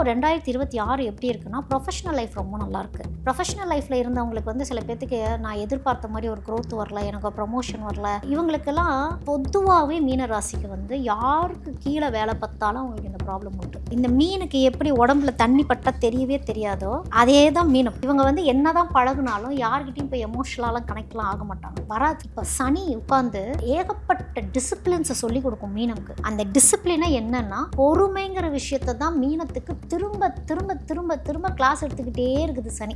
2026 எப்படி இருக்குன்னா, professional life ரொம்ப நல்லாயிருக்கு. ப்ரொஃபஷனல் லைஃப்பில் இருந்தவங்களுக்கு வந்து சில பேத்துக்கு நான் எதிர்பார்த்த மாதிரி ஒரு க்ரோத் வரல, எனக்கு ப்ரமோஷன் வரல. இவங்களுக்கெல்லாம் பொதுவாகவே மீன ராசிக்கு வந்து யாருக்கு கீழே வேலை பார்த்தாலும் அவங்களுக்கு இந்த ப்ராப்ளம் உண்டு. இந்த மீனுக்கு எப்படி உடம்புல தண்ணி பட்டால் தெரியவே தெரியாதோ அதே தான் மீனம். இவங்க வந்து என்னதான் பழகுனாலும் யார்கிட்டையும் போய் எமோஷனலாலாம் கனெக்ட்லாம் ஆக மாட்டாங்க, வராது. இப்போ சனி உட்காந்து ஏகப்பட்ட டிசிப்ளின்ஸை சொல்லி கொடுக்கும் மீனம்க்கு. அந்த டிசிப்ளினை என்னன்னா, பொறுமைங்கிற விஷயத்தை தான் மீனத்துக்கு திரும்ப திரும்ப திரும்ப திரும்ப கிளாஸ் எடுத்துக்கிட்டே இருக்குது சனி.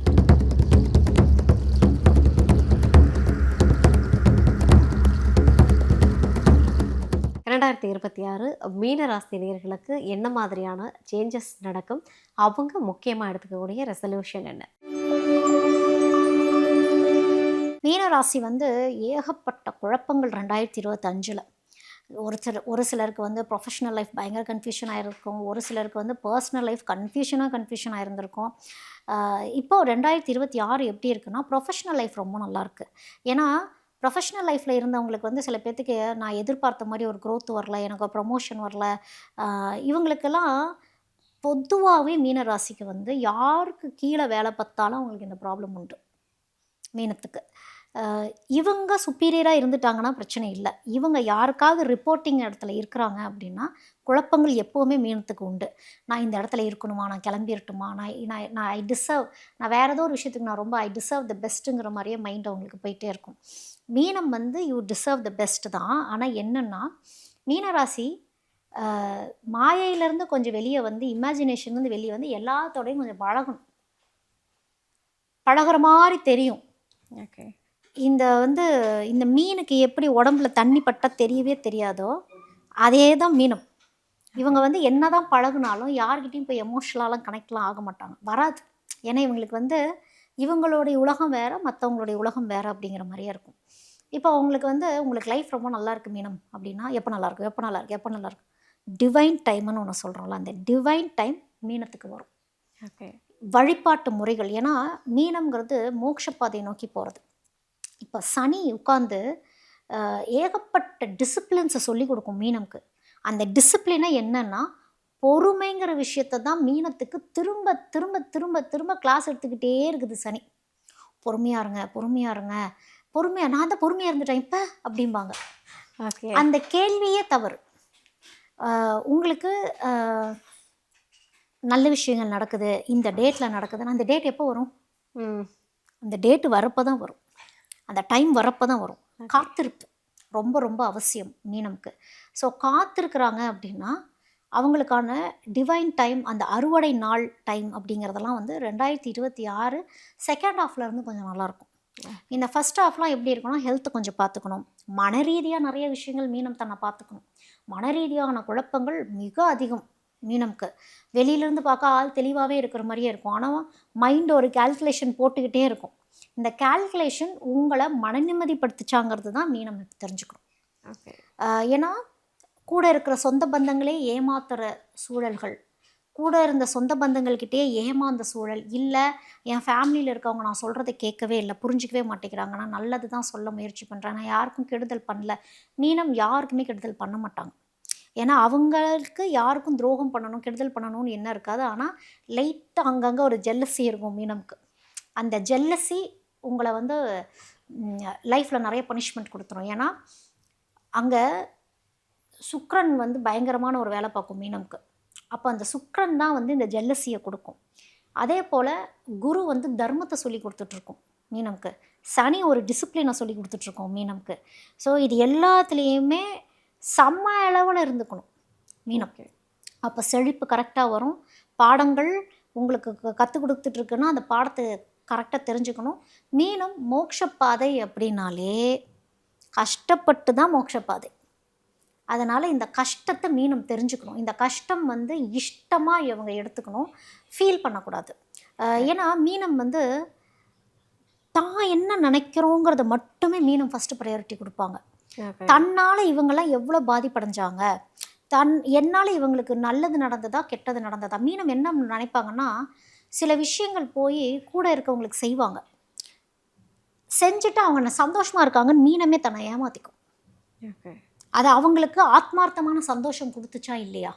மீனராசி நேயர்களுக்கு என்ன மாதிரியான சேஞ்சஸ் நடக்கும், அவங்க முக்கியமாக எடுத்துக்கக்கூடிய ரெசல்யூஷன் என்ன? மீனராசி வந்து ஏகப்பட்ட குழப்பங்கள் 2025 ஒரு சிலருக்கு வந்து ப்ரொஃபஷனல் லைஃப் பயங்கர கன்ஃபியூஷன் ஆகிருக்கும், ஒரு சிலருக்கு வந்து பர்சனல் லைஃப் கன்ஃபியூஷன் ஆகிருந்திருக்கும். இப்போது 2026 எப்படி இருக்குன்னா, ப்ரொஃபஷனல் லைஃப் ரொம்ப நல்லாயிருக்கு. ஏன்னா ப்ரொஃபஷனல் லைஃப்பில் இருந்தவங்களுக்கு வந்து சில பேர்த்துக்கு நான் எதிர்பார்த்த மாதிரி ஒரு க்ரோத் வரல, எனக்கு ப்ரமோஷன் வரல. இவங்களுக்கெல்லாம் பொதுவாகவே மீன ராசிக்கு வந்து யாருக்கு கீழே வேலை பார்த்தாலும் அவங்களுக்கு இந்த ப்ராப்ளம் உண்டு மீனத்துக்கு. இவங்க சுப்பீரியராக இருந்துட்டாங்கன்னா பிரச்சனை இல்லை. இவங்க யாருக்காவது ரிப்போர்ட்டிங் இடத்துல இருக்கிறாங்க அப்படின்னா குழப்பங்கள் எப்போவுமே மீனத்துக்கு உண்டு. நான் இந்த இடத்துல இருக்கணுமா, நான் கிளம்பிடட்டுமா, நான் ஐ டிசர்வ், நான் வேறு ஏதோ ஒரு விஷயத்துக்கு நான் ரொம்ப ஐ டிசர்வ் த பெஸ்ட்டுங்கிற மாதிரியே மைண்ட் அவங்களுக்கு போயிட்டே இருக்கும். மீனம் வந்து யூ டிசர்வ் த பெஸ்ட் தான். ஆனால் என்னென்னா, மீனராசி மாயையிலேருந்து கொஞ்சம் வெளியே வந்து, இமேஜினேஷன்லேருந்து வெளியே வந்து எல்லாத்தோடையும் கொஞ்சம் பழகிற மாதிரி தெரியும். ஓகே. இந்த மீனுக்கு எப்படி உடம்புல தண்ணி பட்டால் தெரியவே தெரியாதோ அதே தான் மீனம். இவங்க வந்து என்ன தான் பழகுனாலும் யார்கிட்டையும் போய் எமோஷனலாலாம் கனெக்ட்லாம் ஆக மாட்டாங்க, வராது. ஏன்னா இவங்களுக்கு வந்து இவங்களுடைய உலகம் வேறு, மற்றவங்களுடைய உலகம் வேறு அப்படிங்கிற மாதிரியே இருக்கும். இப்போ அவங்களுக்கு வந்து உங்களுக்கு லைஃப் ரொம்ப நல்லாயிருக்கு மீனம் அப்படின்னா, எப்போ நல்லாயிருக்கு டிவைன் டைம்னு ஒன்று சொல்கிறோம்ல, அந்த டிவைன் டைம் மீனத்துக்கு வரும். ஓகே. வழிபாட்டு முறைகள், ஏன்னா மீனம்ங்கிறது மோட்சப்பாதை நோக்கி போகிறது. இப்போ சனி உட்காந்து ஏகப்பட்ட டிசிப்ளின்ஸை சொல்லி கொடுக்கும் மீனம்க்கு. அந்த டிசிப்ளினை என்னென்னா, பொறுமைங்கிற விஷயத்தை தான் மீனத்துக்கு திரும்ப திரும்ப திரும்ப திரும்ப கிளாஸ் எடுத்துக்கிட்டே இருக்குது சனி. பொறுமையாக இருங்க, நான் தான் பொறுமையாக இருந்துட்டேன் இப்போ அப்படிம்பாங்க. ஓகே. அந்த கேள்வியே தவறு. உங்களுக்கு நல்ல விஷயங்கள் நடக்குது, இந்த டேட்டில் நடக்குதுன்னா அந்த டேட் எப்போ வரும்? அந்த டேட்டு வரப்போ தான் வரும், அந்த டைம் வரப்போ தான் வரும். காத்திருப்பு ரொம்ப ரொம்ப அவசியம் மீனம்க்கு. ஸோ காத்திருக்கிறாங்க அப்படின்னா அவங்களுக்கான டிவைன் டைம், அந்த அறுவடை நாள் டைம் அப்படிங்கிறதெல்லாம் வந்து 2026 செகண்ட் ஹாஃப்லேருந்து கொஞ்சம் நல்லாயிருக்கும். இந்த ஃபஸ்ட் ஹாஃப்லாம் எப்படி இருக்கணும், ஹெல்த்தை கொஞ்சம் பார்த்துக்கணும். மன ரீதியாக நிறைய விஷயங்கள் மீனம் தன்னை பார்த்துக்கணும். மன ரீதியான குழப்பங்கள் மிக அதிகம் மீனம்க்கு. வெளியிலேருந்து பார்க்க ஆள் தெளிவாகவே இருக்கிற மாதிரியே இருக்கும், ஆனால் மைண்ட் ஒரு கால்குலேஷன் போட்டுக்கிட்டே இருக்கும். இந்த கால்குலேஷன் உங்களை மன நிம்மதிப்படுத்திச்சாங்கிறது தான் மீனம் தெரிஞ்சுக்கணும். ஓகே. ஏன்னா கூட இருக்கிற சொந்த பந்தங்களே ஏமாத்துகிற சூழல்கள், கூட இருந்த சொந்த பந்தங்கள்கிட்டே ஏமாந்த சூழல், இல்லை என் ஃபேமிலியில் இருக்கவங்க நான் சொல்கிறத கேட்கவே இல்லை, புரிஞ்சிக்கவே மாட்டேங்கிறாங்க, நான் நல்லது தான் சொல்ல முயற்சி பண்ணுறேன், நான் யாருக்கும் கெடுதல் பண்ணல. மீனம் யாருக்குமே கெடுதல் பண்ண மாட்டாங்க. ஏன்னா அவங்களுக்கு யாருக்கும் துரோகம் பண்ணணும், கெடுதல் பண்ணணும்னு என்ன இருக்காது. ஆனால் லைட்டாக அங்கங்கே ஒரு ஜெல்லசி இருக்கும் மீனம்க்கு. அந்த ஜெல்லசி உங்களை வந்து லைஃப்பில் நிறைய பனிஷ்மெண்ட் கொடுத்துரும். ஏன்னா அங்கே சுக்ரன் வந்து பயங்கரமான ஒரு வேலை பார்க்கும் மீனம்க்கு. அப்போ அந்த சுக்ரன் தான் வந்து இந்த ஜெல்லசியை கொடுக்கும். அதே போல் குரு வந்து தர்மத்தை சொல்லி கொடுத்துட்ருக்கோம் மீனம்க்கு. சனி ஒரு டிசிப்ளினை சொல்லி கொடுத்துட்ருக்கோம் மீனம்க்கு. ஸோ இது எல்லாத்துலேயுமே செம்ம அளவில் இருந்துக்கணும் மீனம்க்கு. அப்போ செழிப்பு கரெக்டாக வரும். பாடங்கள் உங்களுக்கு கற்றுக் கொடுத்துட்ருக்குன்னா அந்த பாடத்தை கரெக்டாக தெரிஞ்சுக்கணும். மீனம் மோட்சப்பாதை அப்படின்னாலே கஷ்டப்பட்டு தான் மோட்சப்பாதை. அதனால் இந்த கஷ்டத்தை மீனம் தெரிஞ்சுக்கணும். இந்த கஷ்டம் வந்து இஷ்டமாக இவங்க எடுத்துக்கணும், ஃபீல் பண்ணக்கூடாது. ஏன்னா மீனம் வந்து தான் என்ன நினைக்கிறோங்கிறத மட்டுமே மீனம் ஃபஸ்ட்டு ப்ரையாரிட்டி கொடுப்பாங்க. தன்னால் இவங்கெல்லாம் எவ்வளோ பாதிப்படைஞ்சாங்க, என்னால் இவங்களுக்கு நல்லது நடந்ததா கெட்டது நடந்ததா. மீனம் என்ன நினைப்பாங்கன்னா, சில விஷயங்கள் போய் கூட இருக்கவங்களுக்கு செய்வாங்க, செஞ்சுட்டு அவங்க சந்தோஷமாக இருக்காங்கன்னு மீனமே தன்னை ஏமாற்றிக்கும். அது அவங்களுக்கு ஆத்மார்த்தமான சந்தோஷம் கொடுத்துச்சா இல்லையா?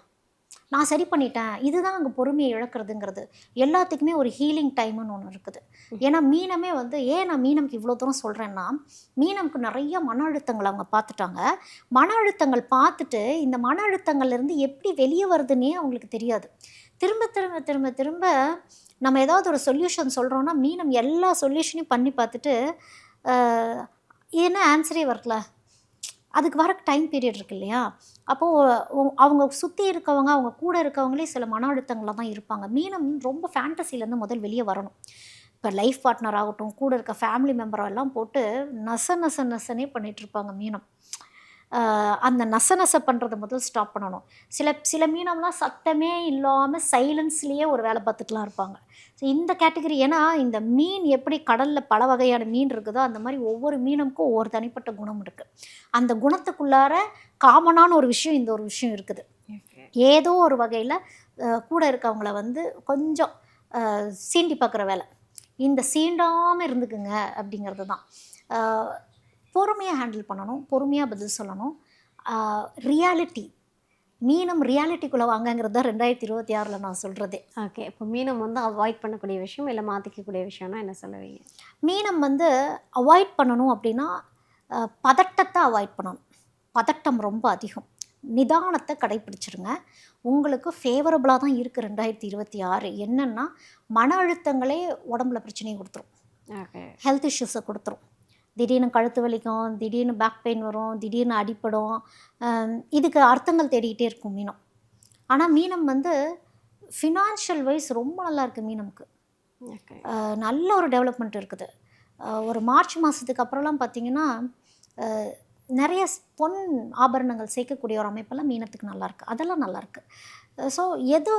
நான் சரி பண்ணிட்டேன். இதுதான் அங்கே பொறுமையை இழக்கிறதுங்கிறது. எல்லாத்துக்குமே ஒரு ஹீலிங் டைம்னு ஒன்று இருக்குது. ஏன்னா மீனமே வந்து ஏன் நான் மீனம்க்கு இவ்வளோ தூரம் சொல்கிறேன்னா, மீனம்க்கு நிறைய மன அழுத்தங்கள் அவங்க பார்த்துட்டாங்க. மன அழுத்தங்கள் பார்த்துட்டு இந்த மன அழுத்தங்கள்லேருந்து எப்படி வெளியே வருதுன்னே அவங்களுக்கு தெரியாது. திரும்ப திரும்ப திரும்ப திரும்ப நம்ம ஏதாவது ஒரு சொல்யூஷன் சொல்கிறோன்னா மீனம் எல்லா சொல்யூஷனையும் பண்ணி பார்த்துட்டு என்ன ஆன்சரே வரல. அதுக்கு வர டைம் பீரியட் இருக்கு இல்லையா? அப்போது அவங்க சுற்றி இருக்கவங்க, அவங்க கூட இருக்கவங்களே சில மன அழுத்தங்கள்ல தான் இருப்பாங்க. மீனம் ரொம்ப ஃபேண்டஸிலேருந்து முதல் வெளியே வரணும். இப்போ லைஃப் பார்ட்னர் ஆகட்டும், கூட இருக்க ஃபேமிலி மெம்பரோ எல்லாம் போட்டு நச நச நசனே பண்ணிகிட்ருப்பாங்க மீனம். அந்த நச நச பண்ணுறத முதல் ஸ்டாப் பண்ணணும். சில மீனம்லாம் சத்தமே இல்லாமல் சைலன்ஸ்லேயே ஒரு வேலை பார்த்துட்டுலாம் இருப்பாங்க. ஸோ இந்த கேட்டகரி ஏன்னா இந்த மீன் எப்படி கடலில் பல வகையான மீன் இருக்குதோ அந்த மாதிரி ஒவ்வொரு மீனுக்கும் ஒவ்வொரு தனிப்பட்ட குணம் இருக்குது. அந்த குணத்துக்குள்ளார காமனான ஒரு விஷயம் இந்த ஒரு விஷயம் இருக்குது. ஏதோ ஒரு வகையில் கூட இருக்கவங்கள வந்து கொஞ்சம் சீண்டி பார்க்குற வேலை. இந்த சீண்டாமல் இருந்துக்குங்க அப்படிங்கிறது தான். பொறுமையாக ஹேண்டில் பண்ணணும், பொறுமையாக பதில் சொல்லணும். ரியாலிட்டி மீனம் ரியாலிட்டிக்குள்ளே வாங்கங்கிறது தான் 2026 நான் சொல்கிறதே. ஓகே. இப்போ மீனம் வந்து அவாய்ட் பண்ணக்கூடிய விஷயம் இல்லை மாற்றிக்கக்கூடிய விஷயம்னா என்ன சொல்லுவீங்க? மீனம் வந்து அவாய்ட் பண்ணணும் அப்படின்னா பதட்டத்தை அவாய்ட் பண்ணணும். பதட்டம் ரொம்ப அதிகம். நிதானத்தை கடைப்பிடிச்சிருங்க. உங்களுக்கு ஃபேவரபுளாக தான் இருக்குது 2026. என்னென்னா மன அழுத்தங்களே உடம்புல பிரச்சனையை கொடுத்துரும். ஓகே. ஹெல்த் இஷ்யூஸை கொடுத்துரும். திடீர்னு கழுத்து வலிக்கும், திடீர்னு பேக் பெயின் வரும், திடீர்னு அடிப்படும். இதுக்கு அர்த்தங்கள் தேடிக்கிட்டே இருக்கும் மீனம். ஆனால் மீனம் வந்து ஃபினான்ஷியல் வைஸ் ரொம்ப நல்லா இருக்குது மீனமுக்கு. ஓகே. நல்ல ஒரு டெவலப்மெண்ட் இருக்குது. ஒரு மார்ச் மாதத்துக்கு அப்புறம்லாம் பார்த்திங்கன்னா நிறைய பொன் ஆபரணங்கள் சேர்க்கக்கூடிய ஒரு அமைப்பெல்லாம் மீனத்துக்கு நல்லாயிருக்கு. அதெல்லாம் நல்லாயிருக்கு. ஸோ எது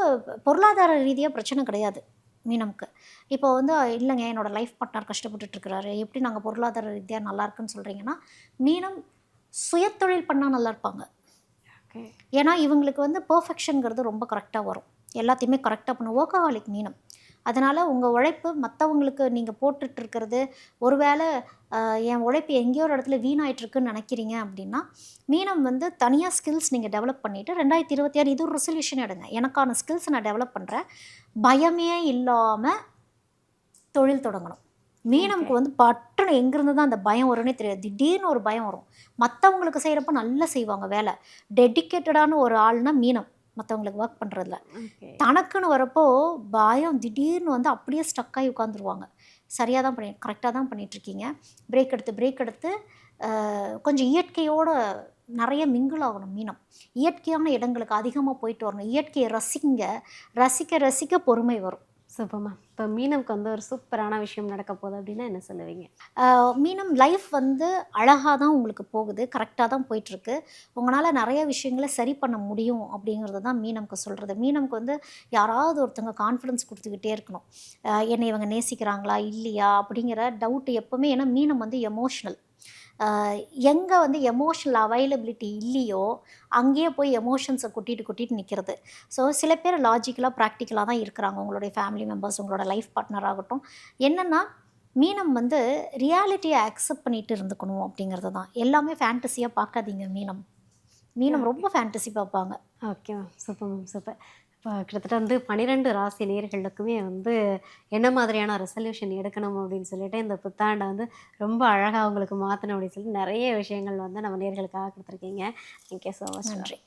பொருளாதார ரீதியாக பிரச்சனை கிடையாது மீனமுக்கு. இப்போ வந்து இல்லைங்க என்னோடய லைஃப் பார்ட்னர் கஷ்டப்பட்டுட்ருக்கிறாரு, எப்படி நாங்கள் பொருளாதார ரீதியாக நல்லாயிருக்குன்னு சொல்கிறீங்கன்னா, மீனம் சுயத்தொழில் பண்ணால் நல்லா இருப்பாங்க. ஓகே. ஏன்னா இவங்களுக்கு வந்து பெர்ஃபெக்ஷனுங்கிறது ரொம்ப கரெக்டாக வரும். எல்லாத்தையுமே கரெக்டாக பண்ணும். வொர்க்கஹாலிக் மீனம். அதனால் உங்கள் உழைப்பு மற்றவங்களுக்கு நீங்கள் போட்டுட்ருக்கிறது ஒரு வேளை என் உழைப்பு எங்கேயோ ஒரு இடத்துல வீணாயிட்ருக்குன்னு நினைக்கிறீங்க அப்படின்னா, மீனம் வந்து தனியாக ஸ்கில்ஸ் நீங்கள் டெவலப் பண்ணிவிட்டு 2026 இது ஒரு ரெசல்யூஷன் எடுங்க. எனக்கான ஸ்கில்ஸ் நான் டெவலப் பண்ணுறேன், பயமே இல்லாமல் தொழில் தொடங்கணும். மீனமுக்கு வந்து பட்டுன்னு எங்கேருந்து தான் அந்த பயம் வரும்னே தெரியாது. திடீர்னு ஒரு பயம் வரும். மற்றவங்களுக்கு செய்கிறப்ப நல்லா செய்வாங்க வேலை. டெடிக்கேட்டடான ஒரு ஆள்னா மீனம் மற்றவங்களுக்கு ஒர்க் பண்ணுறதுல. தனக்குன்னு வரப்போ பயம் திடீர்னு வந்து அப்படியே ஸ்டக்காகி உட்காந்துருவாங்க. சரியாக தான் கரெக்டாக தான் பண்ணிகிட்ருக்கீங்க. பிரேக் எடுத்து கொஞ்சம் இயற்கையோட நிறைய மிங்கிள் ஆகணும் மீனம். இயற்கையான இடங்களுக்கு அதிகமாக போயிட்டு வரணும். இயற்கையை ரசிக்க பொறுமை வரும். சூப்பர்மா. இப்போ மீனம்க்கு வந்து ஒரு சூப்பரான விஷயம் நடக்க போகுது அப்படின்னா என்ன சொல்லுவீங்க? மீனம் லைஃப் வந்து அழகாக தான் உங்களுக்கு போகுது, கரெக்டாக தான் போயிட்டுருக்கு. உங்களால் நிறைய விஷயங்களை சரி பண்ண முடியும் அப்படிங்கிறது தான் மீனம்க்கு சொல்கிறது. மீனம்க்கு வந்து யாராவது ஒருத்தங்க கான்ஃபிடன்ஸ் கொடுத்துக்கிட்டே இருக்கணும். என்னை இவங்க நேசிக்கிறாங்களா இல்லையா அப்படிங்கிற டவுட்டு எப்போவுமே. ஏன்னா மீனம் வந்து எமோஷ்னல். எங்கே வந்து எமோஷ்னல் அவைலபிலிட்டி இல்லையோ அங்கேயே போய் எமோஷன்ஸை கொட்டிட்டு நிற்கிறது. ஸோ சில பேர் லாஜிக்கலாக ப்ராக்டிக்கலாக தான் இருக்கிறாங்க. உங்களுடைய ஃபேமிலி மெம்பர்ஸ், உங்களோட லைஃப் பார்ட்னர் ஆகட்டும். என்னென்னா மீனம் வந்து ரியாலிட்டியை அக்செப்ட் பண்ணிட்டு இருந்துக்கணும் அப்படிங்கிறது தான். எல்லாமே ஃபேண்டஸியாக பார்க்காதீங்க மீனம் ரொம்ப ஃபேண்டஸி பார்ப்பாங்க. Okay ma'am. Super ma'am, super. இப்போ கிட்டத்தட்ட வந்து 12 ராசி நேயர்களுக்குமே வந்து என்ன மாதிரியான ரெசல்யூஷன் எடுக்கணும் அப்படின்னு சொல்லிட்டு இந்த புத்தாண்டை வந்து ரொம்ப அழகாக அவங்களுக்கு மாற்றணும் அப்படின்னு சொல்லி நிறைய விஷயங்கள் வந்து நம்ம நேயர்களுக்காக கொடுத்துருக்கீங்க. Thank you so much. நன்றி.